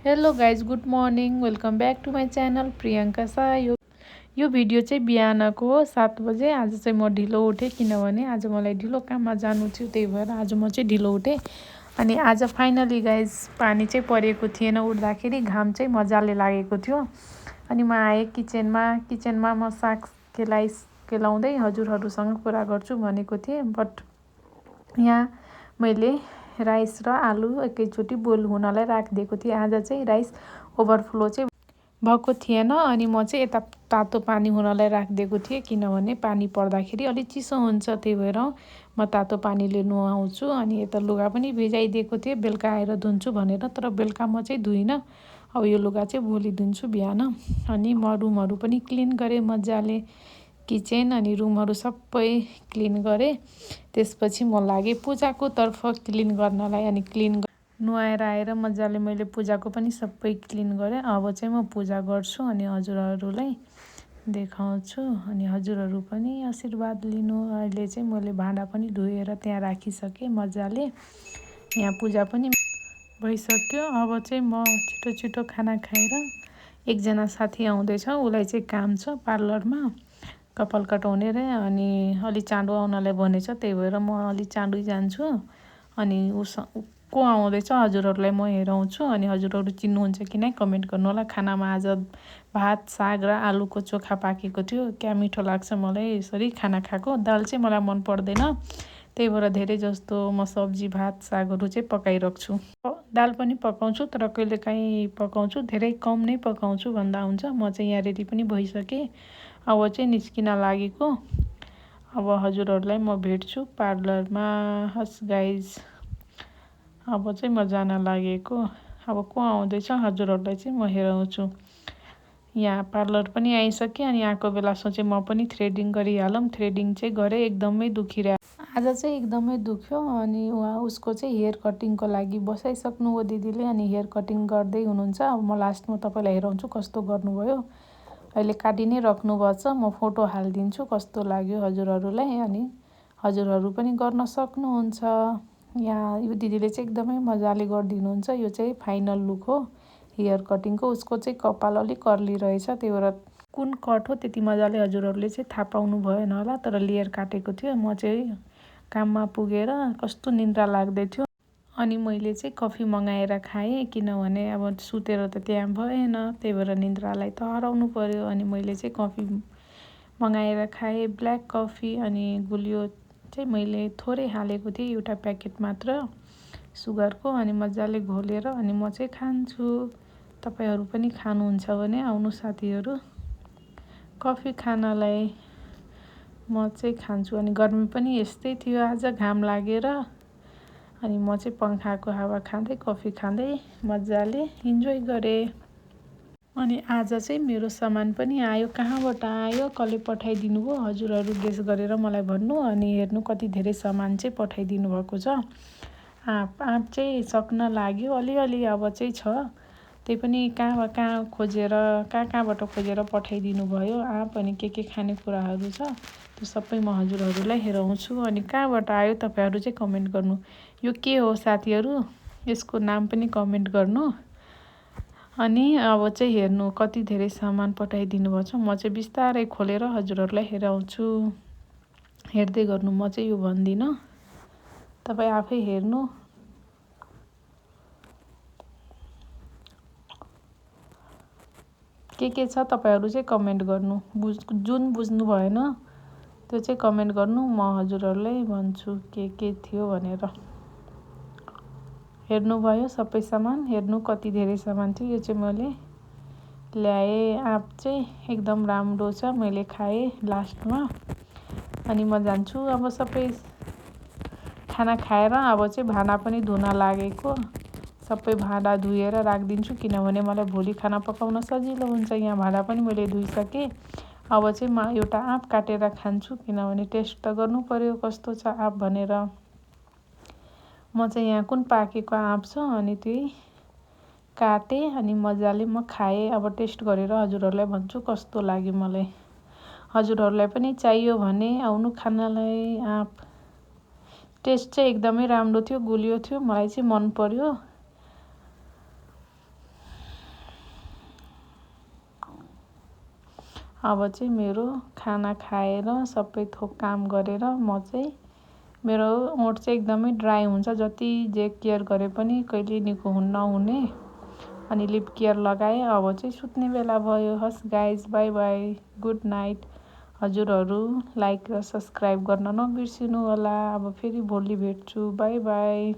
Hello guys, good morning. Welcome back to my channel Priyanka Shah. यो video चाहिँ बिहानको हो 7 बजे। आज चाहिँ म ढिलो उठेँ किनभने आज मलाई ढिलो काममा जानु थियो, त्यही भएर आज म चाहिँ ढिलो उठेँ। अनि आज फाइनली गाइज पानी चाहिँ परेको थिएन, उठ्दाखेरि घाम चाहिँ मजाले लागेको थियो। अनि म आएँ किचनमा म साग केलाउँदै हजुरहरूसँग कुरा गर्छु भनेको थिएँ, बट यहाँ मैले राइस र आलु एकैचोटि बोइल हुनलाई राखिदिएको थिएँ। आज चाहिँ राइस ओभरफ्लो चाहिँ भएको थिएन अनि म चाहिँ यता तातो पानी हुनलाई राखिदिएको थिएँ किनभने पानी पर्दाखेरि अलिक चिसो हुन्छ, त्यही भएर म तातो पानीले नुहाउँछु। अनि यता लुगा पनि भिजाइदिएको थिएँ बेलुका आएर धुन्छु भनेर, तर बेलुका म चाहिँ धुइनँ। अब यो लुगा चाहिँ भोलि धुन्छु बिहान। अनि म रुमहरू पनि क्लिन गरेँ मजाले, किचन अनि रुमहरू सबै क्लिन गरेँ। त्यसपछि म लागेँ पूजाको तर्फ क्लिन गर्नलाई। अनि नुहाएर आएर मजाले मैले पूजाको पनि सबै क्लिन गरेँ। अब चाहिँ म पूजा गर्छु अनि हजुरहरूलाई देखाउँछु अनि हजुरहरू पनि आशीर्वाद लिनु। अहिले चाहिँ मैले भाँडा पनि धोएर त्यहाँ राखिसकेँ मजाले। यहाँ पूजा पनि भइसक्यो। अब चाहिँ म छिटो खाना खाएर, एकजना साथी आउँदैछ, उसलाई चाहिँ काम छ पार्लरमा कपाल कटाउने रे, अनि अलि चाँडो आउनलाई भनेछ, त्यही भएर म अलि चाँडै जान्छु। अनि को आउँदैछ हजुरहरूलाई म हेराउँछु। अनि हजुरहरू चिन्नुहुन्छ कि नै कमेन्ट गर्नु होला। खानामा आज भात साग र आलुको चोखा पाकेको थियो। क्या मिठो लाग्छ मलाई यसरी खाना खाएको। दाल चाहिँ मलाई मन पर्दैन, त्यही भएर धेरै जस्तो म सब्जी भात सागहरू चाहिँ पकाइराख्छु। दाल पनि पकाउँछु तर कहिलेकाहीँ पकाउँछु, धेरै कम नै पकाउँछु भन्दा हुन्छ। म चाहिँ यहाँ रेडी पनि भइसकेँ, अब चाहिँ निस्किन लागेको। अब हजुरहरूलाई म भेट्छु पार्लरमा। हस् गाइज, अब चाहिँ म जान लागेको। अब को आउँदैछ हजुरहरूलाई चाहिँ म हेराउँछु। यहाँ पार्लर पनि आइसकेँ अनि आएको बेला सोचेँ म पनि थ्रेडिङ गरिहालौँ। थ्रेडिङ चाहिँ गरेँ, एकदमै दुखिरहेको आज चाहिँ एकदमै दुख्यो। अनि उसको चाहिँ हेयर कटिङको लागि बसाइसक्नु हो दिदीले, अनि हेयर कटिङ गर्दै हुनुहुन्छ। अब म लास्टमा तपाईँलाई हेराउँछु कस्तो गर्नुभयो। अहिले काटि नै राख्नुभएछ, म फोटो हालिदिन्छु कस्तो लाग्यो हजुरहरूलाई। अनि हजुरहरू पनि गर्न सक्नुहुन्छ। यहाँ यो दिदीले चाहिँ एकदमै मजाले गरिदिनुहुन्छ। यो चाहिँ फाइनल लुक हो हेयर कटिङको। उसको चाहिँ कपाल अलिक कर्ली रहेछ, त्यही भएर कुन कट हो त्यति मजाले हजुरहरूले चाहिँ थाहा पाउनु भएन होला, तर लेयर काटेको थियो। म चाहिँ काममा पुगेर कस्तो निन्द्रा लाग्दै थियो, अनि मैले चाहिँ कफी मगाएर खाएँ किनभने अब सुतेर त त्यहाँ भएन, त्यही भएर निन्द्रालाई त हराउनु पर्यो। अनि मैले चाहिँ कफी मगाएर खाएँ, ब्ल्याक कफी। अनि गुलियो चाहिँ मैले थोरै हालेको थिएँ, एउटा प्याकेट मात्र सुगरको। अनि मजाले घोलेर अनि म चाहिँ खान्छु। तपाईँहरू पनि खानुहुन्छ भने आउनु साथीहरू कफी खानलाई। म चाहिँ खान्छु। अनि गर्मी पनि यस्तै थियो आज, घाम लागेर। अनि म चाहिँ पङ्खाको हावा खाँदै कफी खाँदै मजाले इन्जोय गरेँ। अनि आज चाहिँ मेरो सामान पनि आयो। कहाँबाट आयो, कसले पठाइदिनु भयो हजुरहरू गेस गरेर मलाई भन्नु। अनि हेर्नु कति धेरै सामान चाहिँ पठाइदिनु भएको छ। आँप चाहिँ सक्न लाग्यो अलिअलि, अब चाहिँ छ। त्यही पनि कहाँबाट खोजेर पठाइदिनु भयो आँप। अनि के खानेकुराहरू छ त्यो सबै म हजुरहरूलाई हेराउँछु। अनि कहाँबाट आयो तपाईँहरू चाहिँ कमेन्ट गर्नु। यो के हो साथीहरू, यसको नाम पनि कमेन्ट गर्नु। अनि अब चाहिँ हेर्नु कति धेरै सामान पठाइदिनु भएको छ। म चाहिँ बिस्तारै खोलेर हजुरहरूलाई हेराउँछु, हेर्दै गर्नु। म चाहिँ यो भन्दिनँ, तपाईँ आफै हेर्नु। के छ तपाईँहरू चाहिँ कमेन्ट गर्नु। जुन बुझ्नु भएन त्यो चाहिँ कमेन्ट गर्नु, म हजुरहरूलाई भन्छु के थियो भनेर। हेर्नुभयो सबै सामान, हेर्नु कति धेरै सामान थियो। यो चाहिँ मैले ल्याएँ। आँप चाहिँ एकदम राम्रो छ, मैले खाएँ लास्टमा। अनि म जान्छु अब सबै खाना खाएर। अब चाहिँ भाँडा पनि धुन लागेको, सबै भाँडा धोएर राखिदिन्छु किनभने मलाई भोलि खाना पकाउन सजिलो हुन्छ। यहाँ भाँडा पनि मैले धोइसकेँ। अब चाहिँ म एउटा आँप काटेर खान्छु किनभने टेस्ट त गर्नु पर्यो कस्तो छ आँप भनेर। म चाहिँ यहाँ कुन पाकेको आँप छ अनि त्यही काटेँ अनि मजाले म खाएँ। अब टेस्ट गरेर हजुरहरूलाई भन्छु कस्तो लाग्यो मलाई। हजुरहरूलाई पनि चाहियो भने आउनु खानलाई। आँप टेस्ट चाहिँ एकदमै राम्रो थियो, गुलियो थियो, मलाई चाहिँ मन पर्यो। अब चाहिँ मेरो खाना खाएर सबै थोक काम गरेर म चाहिँ मेरो ओठ चाहिँ एकदमै ड्राई हुन्छ, जति जे केयर गरे पनि कहिले निको नहुने। अनि लिप केयर लगाएँ। अब चाहिँ सुत्ने बेला भयो। हस् guys, bye bye, good night. हजुरहरू लाइक र सब्सक्राइब गर्न नबिर्सिनु होला। अब फेरि भोलि भेट्छु। बाई बाई।